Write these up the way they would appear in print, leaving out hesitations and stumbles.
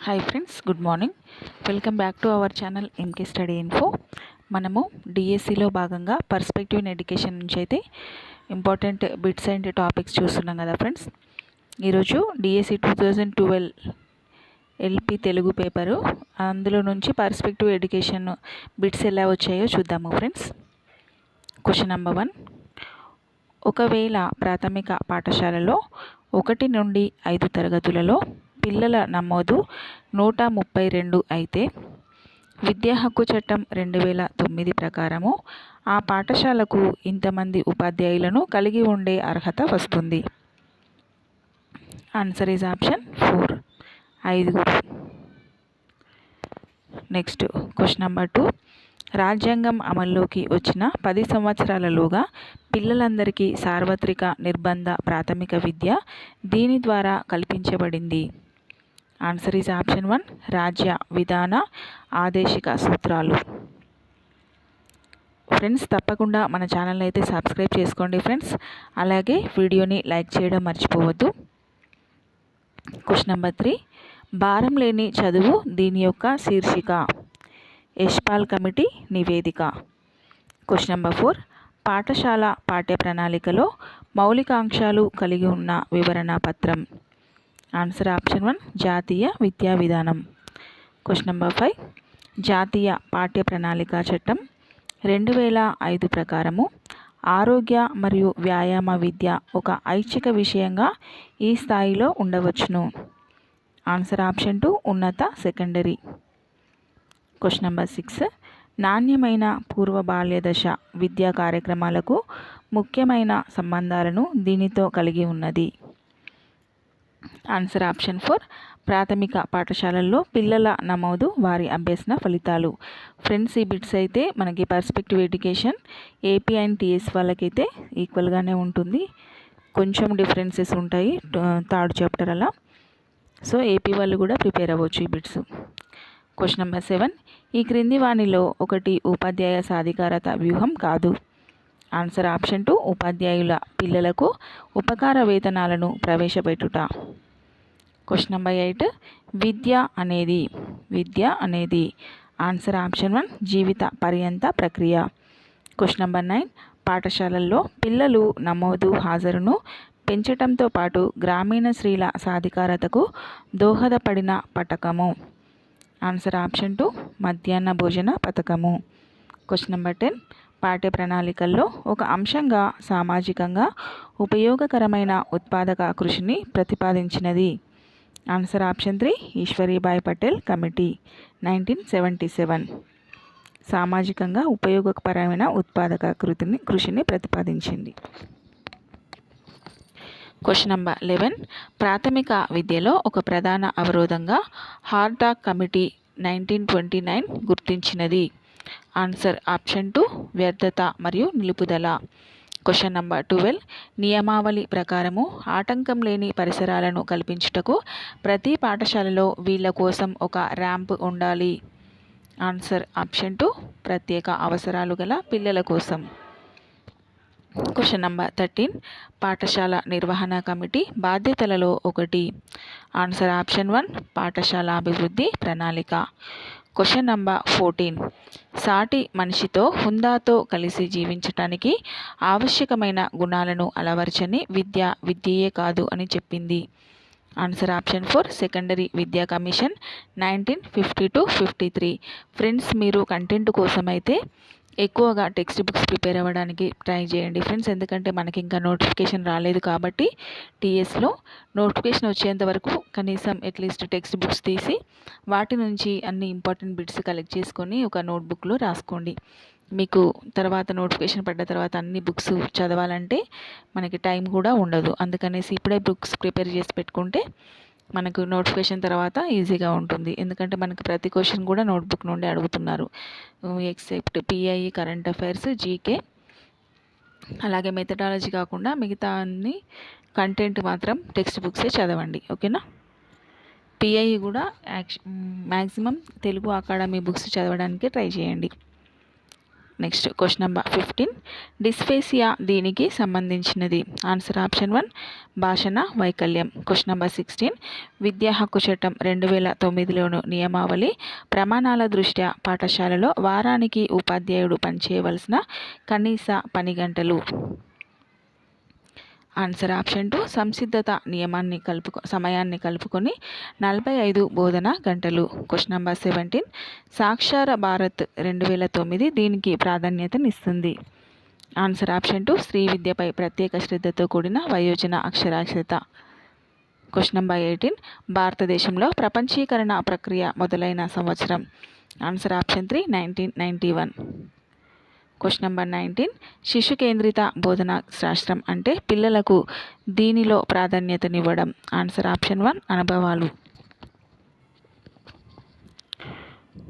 Hi friends, good morning. Welcome back to our channel MK study info. మనము డిఎస్సిలో భాగంగా perspective in education నుంచి అయితే ఇంపార్టెంట్ బిట్స్ అండ్ టాపిక్స్ చూస్తున్నాం కదా ఫ్రెండ్స్. ఈరోజు డిఎస్సి 2012 ఎల్పి తెలుగు పేపరు, అందులో నుంచి పర్స్పెక్టివ్ ఎడ్యుకేషన్ బిట్స్ ఎలా వచ్చాయో చూద్దాము ఫ్రెండ్స్. Question number 1. ఒకవేళ ప్రాథమిక పాఠశాలలో 1 నుండి 5 తరగతులలో పిల్లల నమోదు 132 అయితే విద్యా హక్కు చట్టం 2009 ప్రకారము ఆ పాఠశాలకు ఇంతమంది ఉపాధ్యాయులను కలిగి ఉండే అర్హత వస్తుంది. Answer is option 4, 5. Next question number 2. రాజ్యాంగం అమల్లోకి వచ్చిన 10 సంవత్సరాలలోగా పిల్లలందరికీ సార్వత్రిక నిర్బంధ ప్రాథమిక విద్య దీని ద్వారా కల్పించబడింది. ఆన్సర్ ఈజ్ ఆప్షన్ 1, రాజ్య విధాన ఆదేశిక సూత్రాలు. ఫ్రెండ్స్, తప్పకుండా మన ఛానల్ని అయితే సబ్స్క్రైబ్ చేసుకోండి ఫ్రెండ్స్. అలాగే వీడియోని లైక్ చేయడం మర్చిపోవద్దు. Question number 3. భారం లేని చదువు దీని యొక్క శీర్షిక. యశ్పాల్ కమిటీ నివేదిక. Question number 4. పాఠశాల పాఠ్య ప్రణాళికలో మౌలికాంశాలు కలిగి ఉన్న వివరణ పత్రం. ఆన్సర్ ఆప్షన్ 1, జాతీయ విద్యా విధానం. Question number 5. జాతీయ పాఠ్య ప్రణాళిక చట్టం 2005 ప్రకారము ఆరోగ్య మరియు వ్యాయామ విద్య ఒక ఐచ్ఛిక విషయంగా ఈ స్థాయిలో ఉండవచ్చును. ఆన్సర్ ఆప్షన్ 2, ఉన్నత సెకండరీ. Question number 6. నాణ్యమైన పూర్వ బాల్యదశ విద్యా కార్యక్రమాలకు ముఖ్యమైన సంబంధాలను దీనితో కలిగి ఉన్నది. ఆన్సర్ ఆప్షన్ 4, ప్రాథమిక పాఠశాలల్లో పిల్లల నమోదు వారి అభ్యసన ఫలితాలు. ఫ్రెండ్స్, ఈ బిట్స్ అయితే మనకి perspective education AP and TS వాళ్ళకైతే ఈక్వల్గానే ఉంటుంది. కొంచెం డిఫరెన్సెస్ ఉంటాయి థర్డ్ చాప్టర్ అలా. సో ఏపీ వాళ్ళు కూడా ప్రిపేర్ అవ్వచ్చు ఈ బిట్స్. Question number 7. ఈ క్రింది వాణిలో ఒకటి ఉపాధ్యాయ సాధికారత వ్యూహం కాదు. ఆన్సర్ ఆప్షన్ 2, ఉపాధ్యాయుల పిల్లలకు ఉపకార వేతనాలను ప్రవేశపెట్టుట. Question number 8. విద్య అనేది ఆన్సర్ ఆప్షన్ 1, జీవిత పర్యంత ప్రక్రియ. Question number 9. పాఠశాలల్లో పిల్లలు నమోదు హాజరును పెంచటంతో పాటు గ్రామీణ స్త్రీల సాధికారతకు దోహదపడిన పథకము. ఆన్సర్ ఆప్షన్ 2, మధ్యాహ్న భోజన పథకము. Question number 10. పాఠ్య ప్రణాళికల్లో ఒక అంశంగా సామాజికంగా ఉపయోగకరమైన ఉత్పాదక కృషిని ప్రతిపాదించినది. Answer option 3, Ishwaribai Patel committee 1977. సామాజికంగా ఉపయోగకరమైన ఉత్పాదక కృషిని ప్రతిపాదించింది. Question number 11. ప్రాథమిక విద్యలో ఒక ప్రధాన అవరోధంగా హార్టాక్ కమిటీ 1929 గుర్తించినది. ఆన్సర్ ఆప్షన్ 2, వ్యర్థత మరియు నిలుపుదల. Question number 12. నియమావళి ప్రకారము ఆటంకం లేని పరిసరాలను కల్పించుటకు ప్రతి పాఠశాలలో వీళ్ళ కోసం ఒక ర్యాంప్ ఉండాలి. ఆన్సర్ ఆప్షన్ 2, ప్రత్యేక అవసరాలు గల పిల్లల కోసం. Question number 13. పాఠశాల నిర్వహణ కమిటీ బాధ్యతలలో ఒకటి. ఆన్సర్ ఆప్షన్ 1, పాఠశాల అభివృద్ధి ప్రణాళిక. Question number 14. సాటి మనిషితో హుందాతో కలిసి జీవించటానికి ఆవశ్యకమైన గుణాలను అలవర్చని విద్యయే కాదు అని చెప్పింది. ఆన్సర్ ఆప్షన్ 4, సెకండరీ విద్యా కమిషన్ 1950-53. ఫ్రెండ్స్, మీరు కంటెంట్ కోసం అయితే ఎక్కువగా టెక్స్ట్ బుక్స్ ప్రిపేర్ అవ్వడానికి ట్రై చేయండి ఫ్రెండ్స్. ఎందుకంటే మనకి ఇంకా నోటిఫికేషన్ రాలేదు కాబట్టి టీఎస్లో నోటిఫికేషన్ వచ్చేంత వరకు కనీసం అట్లీస్ట్ టెక్స్ట్ బుక్స్ తీసి వాటి నుంచి అన్ని ఇంపార్టెంట్ బిట్స్ కలెక్ట్ చేసుకొని ఒక నోట్బుక్లో రాసుకోండి. మీకు తర్వాత నోటిఫికేషన్ పడ్డ తర్వాత అన్ని బుక్స్ చదవాలంటే మనకి టైం కూడా ఉండదు. అందుకనేసి ఇప్పుడే బుక్స్ ప్రిపేర్ చేసి పెట్టుకుంటే మనకు నోటిఫికేషన్ తర్వాత ఈజీగా ఉంటుంది. ఎందుకంటే మనకు ప్రతి క్వశ్చన్ కూడా నోట్బుక్ నుండి అడుగుతున్నారు. Except pi, current affairs, GK, అలాగే మెథడాలజీ కాకుండా మిగతా అన్ని కంటెంట్ మాత్రం టెక్స్ట్ బుక్సే చదవండి, ఓకేనా. పిఐ కూడా మ్యాక్సిమం తెలుగు అకాడమీ బుక్స్ చదవడానికి ట్రై చేయండి. నెక్స్ట్ క్వశ్చన్ నెంబర్ 15 డిస్ఫేసియా దీనికి సంబంధించినది. ఆన్సర్ ఆప్షన్ 1 భాషణ వైకల్యం. క్వశ్చన్ నెంబర్ 16 విద్యా హక్కు చట్టం 2009లోని నియమావళి ప్రమాణాల దృష్ట్యా పాఠశాలలో వారానికి ఉపాధ్యాయుడు పనిచేయవలసిన కనీస పని గంటలు. ఆన్సర్ ఆప్షన్ 2 సంసిద్ధత సమయాన్ని కలుపుకొని 45 బోధనా గంటలు. క్వశ్చన్ నెంబర్ 17 సాక్షర భారత్ 2009 దీనికి ప్రాధాన్యతనిస్తుంది. ఆన్సర్ ఆప్షన్ 2 స్త్రీ విద్యపై ప్రత్యేక శ్రద్ధతో కూడిన వయోజన అక్షరాస్యత. క్వశ్చన్ నెంబర్ 18 భారతదేశంలో ప్రపంచీకరణ ప్రక్రియ మొదలైన సంవత్సరం. Answer option 3 1991. క్వశ్చన్ నెంబర్ 19 శిశు కేంద్రిత బోధనా శాస్త్రం అంటే పిల్లలకు దీనిలో ప్రాధాన్యతనివ్వడం. ఆన్సర్ ఆప్షన్ 1 అనుభవాలు.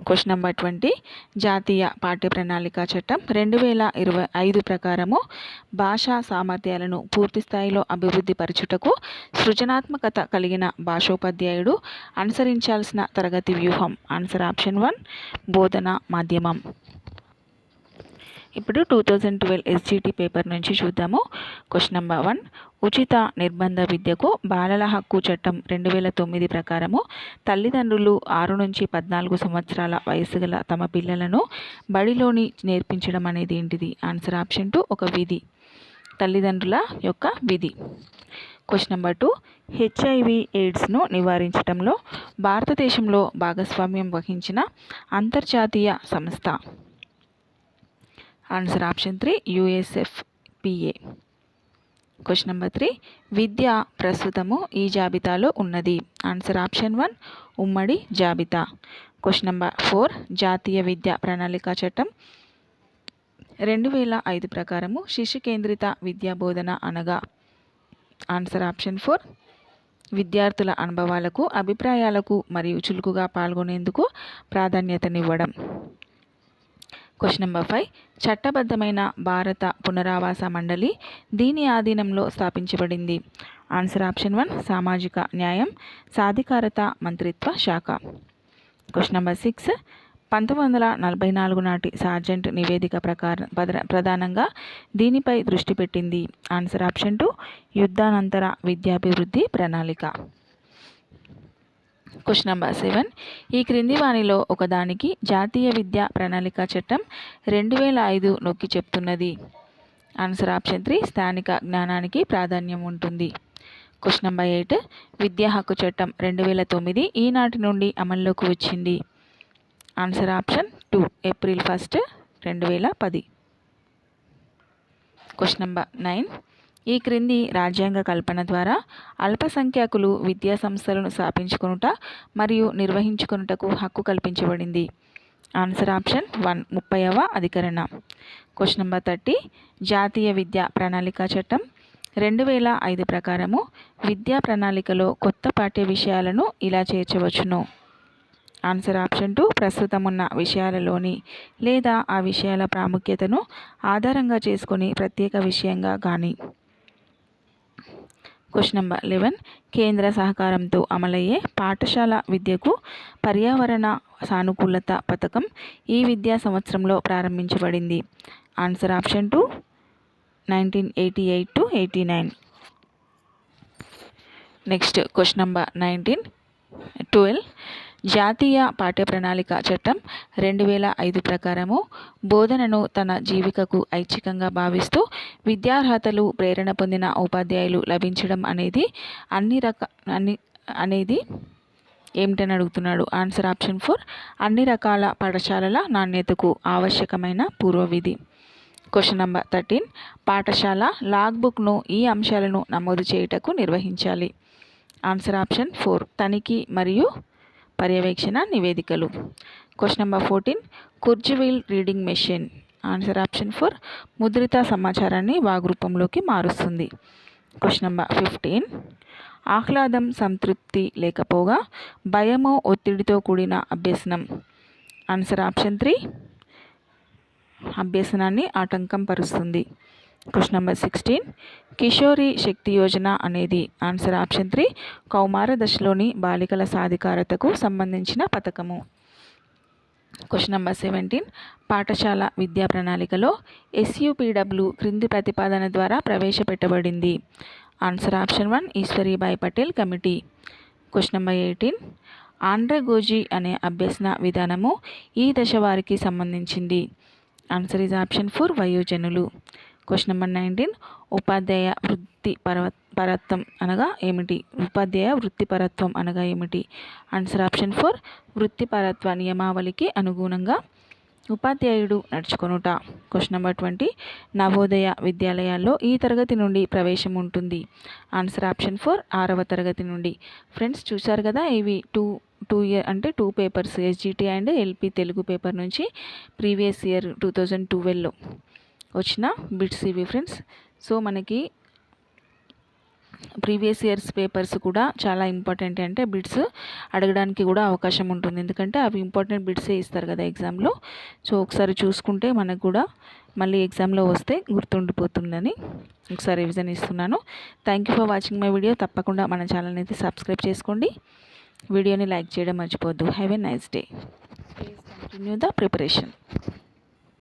క్వశ్చన్ నెంబర్ 20 జాతీయ పాఠ్య ప్రణాళిక చట్టం 2025 ప్రకారము భాషా సామర్థ్యాలను పూర్తి స్థాయిలో అభివృద్ధి పరచుటకు సృజనాత్మకత కలిగిన భాషోపాధ్యాయుడు అనుసరించాల్సిన తరగతి వ్యూహం. ఆన్సర్ ఆప్షన్ 1 బోధనా మాధ్యమం. ఇప్పుడు 2012 ఎస్జిటి పేపర్ నుంచి చూద్దాము. క్వశ్చన్ నెంబర్ 1 ఉచిత నిర్బంధ విద్యకు బాలల హక్కు చట్టం 2009 ప్రకారము తల్లిదండ్రులు 6 నుంచి 14 సంవత్సరాల వయసు గల తమ పిల్లలను బడిలోని నేర్పించడం అనేది ఏంటిది? ఆన్సర్ ఆప్షన్ 2 ఒక విధి, తల్లిదండ్రుల యొక్క విధి. క్వశ్చన్ నెంబర్ 2 హెచ్ఐవి ఎయిడ్స్ను నివారించడంలో భారతదేశంలో భాగస్వామ్యం వహించిన అంతర్జాతీయ సంస్థ. Answer option 3 USFPA. Question number 3 విద్య ప్రస్తుతము ఈ జాబితాలో ఉన్నది. ఆన్సర్ ఆప్షన్ 1 ఉమ్మడి జాబితా. క్వశ్చన్ నెంబర్ 4 జాతీయ విద్యా ప్రణాళిక చట్టం 2005 ప్రకారము శిశు కేంద్రిత విద్యా బోధన అనగా. ఆన్సర్ ఆప్షన్ 4 విద్యార్థుల అనుభవాలకు, అభిప్రాయాలకు మరియు చురుకుగా పాల్గొనేందుకు ప్రాధాన్యతనివ్వడం. క్వశ్చన్ నెంబర్ 5 చట్టబద్ధమైన భారత పునరావాస మండలి దీని ఆధీనంలో స్థాపించబడింది. ఆన్సర్ ఆప్షన్ 1 సామాజిక న్యాయం సాధికారత మంత్రిత్వ శాఖ. క్వశ్చన్ నెంబర్ 6 1944 నాటి సార్జెంట్ నివేదిక ప్రధానంగా దీనిపై దృష్టి పెట్టింది. ఆన్సర్ ఆప్షన్ 2 యుద్ధానంతర విద్యాభివృద్ధి ప్రణాళిక. క్వశ్చన్ నెంబర్ 7 ఈ క్రింది వానిలో ఒకదానికి జాతీయ విద్యా ప్రణాళిక చట్టం 2005 నొక్కి చెప్తున్నది. ఆన్సర్ ఆప్షన్ 3 స్థానిక జ్ఞానానికి ప్రాధాన్యం ఉంటుంది. క్వశ్చన్ నెంబర్ 8 విద్యా హక్కు చట్టం 2009 ఈనాటి నుండి అమల్లోకి వచ్చింది. Answer option 2 April 1, 2010. Question number 9 ఈ క్రింది రాజ్యాంగ కల్పన ద్వారా అల్పసంఖ్యాకులు విద్యా సంస్థలను స్థాపించుకొనుట మరియు నిర్వహించుకొనుటకు హక్కు కల్పించబడింది. ఆన్సర్ ఆప్షన్ 1 30వ అధికరణ. క్వశ్చన్ నెంబర్ 30 జాతీయ విద్యా ప్రణాళిక చట్టం 2005 ప్రకారము విద్యా ప్రణాళికలో కొత్త పాఠ్య విషయాలను ఇలా చేర్చవచ్చును. ఆన్సర్ ఆప్షన్ 2 ప్రస్తుతం ఉన్న విషయాలలోని లేదా ఆ విషయాల ప్రాముఖ్యతను ఆధారంగా చేసుకొని ప్రత్యేక విషయంగా కానీ. క్వశ్చన్ నెంబర్ 11 కేంద్ర సహకారంతో అమలయ్యే పాఠశాల విద్యకు పర్యావరణ సానుకూలత పథకం ఈ విద్యా సంవత్సరంలో ప్రారంభించబడింది. Answer option 2 1988 to 89. Next question number 12 జాతీయ పాఠ్య ప్రణాళిక చట్టం 2005 ప్రకారము బోధనను తన జీవికకు ఐచ్ఛికంగా భావిస్తూ విద్యార్హతలు ప్రేరణ పొందిన ఉపాధ్యాయులు లభించడం అనేది అనేది ఏమిటని అడుగుతున్నాడు. ఆన్సర్ ఆప్షన్ 4 అన్ని రకాల పాఠశాలల నాణ్యతకు ఆవశ్యకమైన పూర్వవిధి. క్వశ్చన్ నెంబర్ 13 పాఠశాల లాగ్బుక్ను ఈ అంశాలను నమోదు చేయుటకు నిర్వహించాలి. ఆన్సర్ ఆప్షన్ 4 తనిఖీ మరియు పర్యవేక్షణ నివేదికలు. Question number 14 Kurzweil reading machine. Answer option 4 ముద్రిత సమాచారాన్ని వాగ్రూపంలోకి మారుస్తుంది. క్వశ్చన్ నెంబర్ 15 ఆహ్లాదం సంతృప్తి లేకపోగా భయము ఒత్తిడితో కూడిన అభ్యసనం. ఆన్సర్ ఆప్షన్ 3 అభ్యసనాన్ని ఆటంకం పరుస్తుంది. క్వశ్చన్ నెంబర్ 16 కిషోరి శక్తి యోజన అనేది. ఆన్సర్ ఆప్షన్ 3 కౌమార దశలోని బాలికల సాధికారతకు సంబంధించిన పథకము. క్వశ్చన్ నెంబర్ 17 పాఠశాల విద్యా ప్రణాళికలో SUPW క్రింది ప్రతిపాదన ద్వారా ప్రవేశపెట్టబడింది. Answer option 1 Ishwaribai Patel committee. Question number 18 andragogy అనే అభ్యసన విధానము ఈ దశ వారికి సంబంధించింది. ఆన్సర్ ఈజ్ ఆప్షన్ 4 వయోజనులు. క్వశ్చన్ నెంబర్ 19 ఉపాధ్యాయ వృత్తిపరత్వం అనగా ఏమిటి? ఉపాధ్యాయ వృత్తిపరత్వం అనగా ఏమిటి? ఆన్సర్ ఆప్షన్ 4 వృత్తిపరత్వ నియమావళికి అనుగుణంగా ఉపాధ్యాయుడు నడుచుకొనుట. క్వశ్చన్ నెంబర్ 20 నవోదయ విద్యాలయాల్లో ఈ తరగతి నుండి ప్రవేశం ఉంటుంది. ఆన్సర్ ఆప్షన్ 4 6వ తరగతి నుండి. ఫ్రెండ్స్ చూశారు కదా, ఇవి టూ ఇయర్ అంటే 2 papers SGT and LP Telugu paper నుంచి ప్రీవియస్ ఇయర్ 2012లో వచ్చిన బిట్స్ ఇవి ఫ్రెండ్స్. సో మనకి ప్రీవియస్ ఇయర్స్ పేపర్స్ కూడా చాలా ఇంపార్టెంట్, అంటే బిట్స్ అడగడానికి కూడా అవకాశం ఉంటుంది, ఎందుకంటే అవి ఇంపార్టెంట్ బిట్సే ఇస్తారు కదా ఎగ్జామ్లో. సో ఒకసారి చూసుకుంటే మనకు కూడా మళ్ళీ ఎగ్జామ్లో వస్తే గుర్తుండిపోతుందని ఒకసారి రివిజన్ ఇస్తున్నాను. Thank you for watching my video. తప్పకుండా మన ఛానల్ని అయితే సబ్స్క్రైబ్ చేసుకోండి, వీడియోని లైక్ చేయడం మర్చిపోవద్దు. Have a nice day. Please continue the preparation.